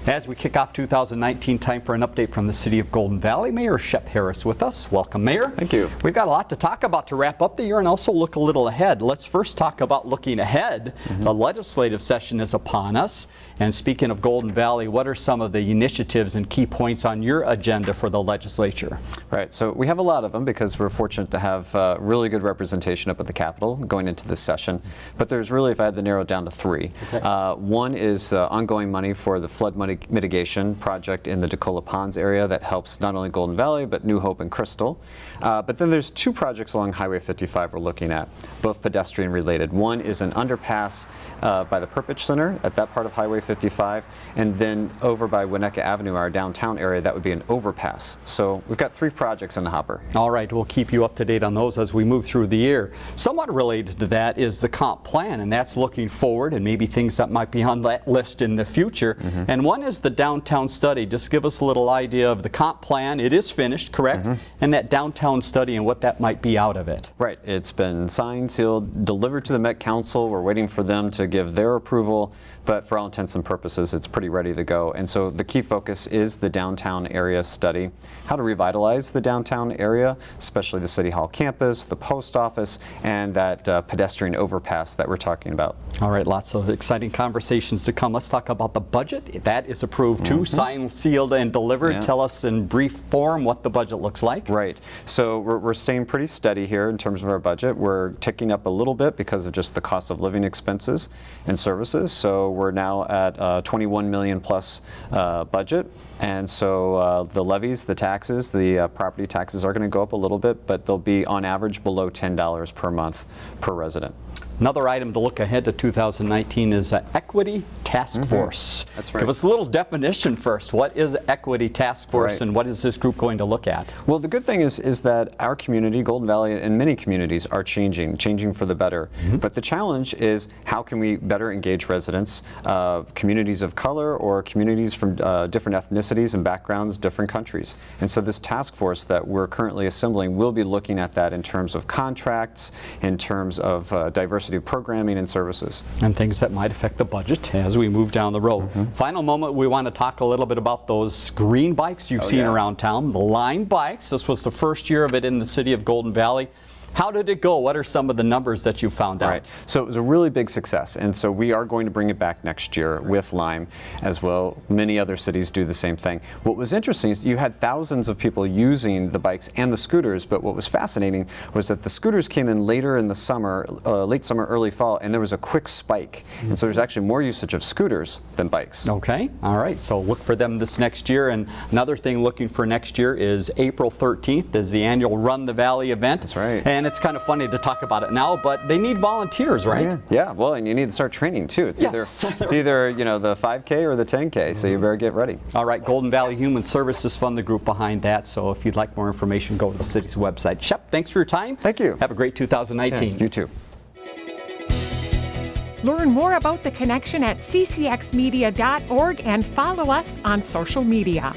As we kick off 2019, time for an update from the City of Golden Valley. Mayor Shep Harris with us. Welcome, Mayor. Thank you. We've got a lot to talk about to wrap up the year and also look a little ahead. Let's first talk about looking ahead. The legislative session is upon us. And speaking of Golden Valley, what are some of the initiatives and key points on your agenda for the legislature? Right, so we have a lot of them because we're fortunate to have really good representation up at the Capitol going into this session. But there's really, if I had to narrow it down to three. Okay. One is ongoing money for the flood mitigation project in the DeCola Ponds area that helps not only Golden Valley but New Hope and Crystal. But then there's two projects along Highway 55 we're looking at, both pedestrian related. One is an underpass by the Perpich Center at that part of Highway 55, and then over by Winnetka Avenue, our downtown area, that would be an overpass. So we've got three projects in the hopper. All right, we'll keep you up to date on those as we move through the year. Somewhat related to that is the comp plan, and that's looking forward and maybe things that might be on that list in the future. And one is the downtown study. Just give us a little idea of the comp plan. It is finished, correct? And that downtown study and what that might be out of it. Right, it's been signed, sealed, delivered to the Met Council. We're waiting for them to give their approval, but for all intents and purposes, it's pretty ready to go. And so the key focus is the downtown area study, how to revitalize the downtown area, especially the City Hall campus, the post office, and that pedestrian overpass that we're talking about. All right, lots of exciting conversations to come. Let's talk about the budget. That is approved too, signed, sealed, and delivered. Tell us in brief form what the budget looks like. Right, so we're staying pretty steady here in terms of our budget. We're ticking up a little bit because of just the cost of living expenses and services. So we're now at 21 million plus budget, and so the levies, the taxes, the property taxes are going to go up a little bit, but they'll be on average below $10 per month per resident. Another item to look ahead to 2019 is Equity Task Force. That's right. Give us a little definition first. What is Equity Task Force and what is this group going to look at? Well, the good thing is that our community, Golden Valley, and many communities are changing for the better. But the challenge is how can we better engage residents of communities of color or communities from different ethnicities and backgrounds, different countries. And so this task force that we're currently assembling will be looking at that in terms of contracts, in terms of diversity of programming and services. And things that might affect the budget as we move down the road. Final moment, we want to talk a little bit about those green bikes you've seen around town, the Lime bikes. This was the first year of it in the City of Golden Valley. How did it go? What are some of the numbers that you found out? Right. So it was a really big success, and so we are going to bring it back next year with Lime as well. Many other cities do the same thing. What was interesting is you had thousands of people using the bikes and the scooters, but what was fascinating was that the scooters came in later in the summer, late summer, early fall, and there was a quick spike. And so there's actually more usage of scooters than bikes. Okay. All right. So look for them this next year. And another thing looking for next year is April 13th is the annual Run the Valley event. That's right. And it's kind of funny to talk about it now, but they need volunteers, right? Yeah. Well, and you need to start training too. It's either you know, the 5K or the 10K, so you better get ready. All right, Golden Valley Human Services Fund, the group behind that. So if you'd like more information, go to the city's website. Shep, thanks for your time. Thank you. Have a great 2019. Yeah, you too. Learn more about The Connection at ccxmedia.org and follow us on social media.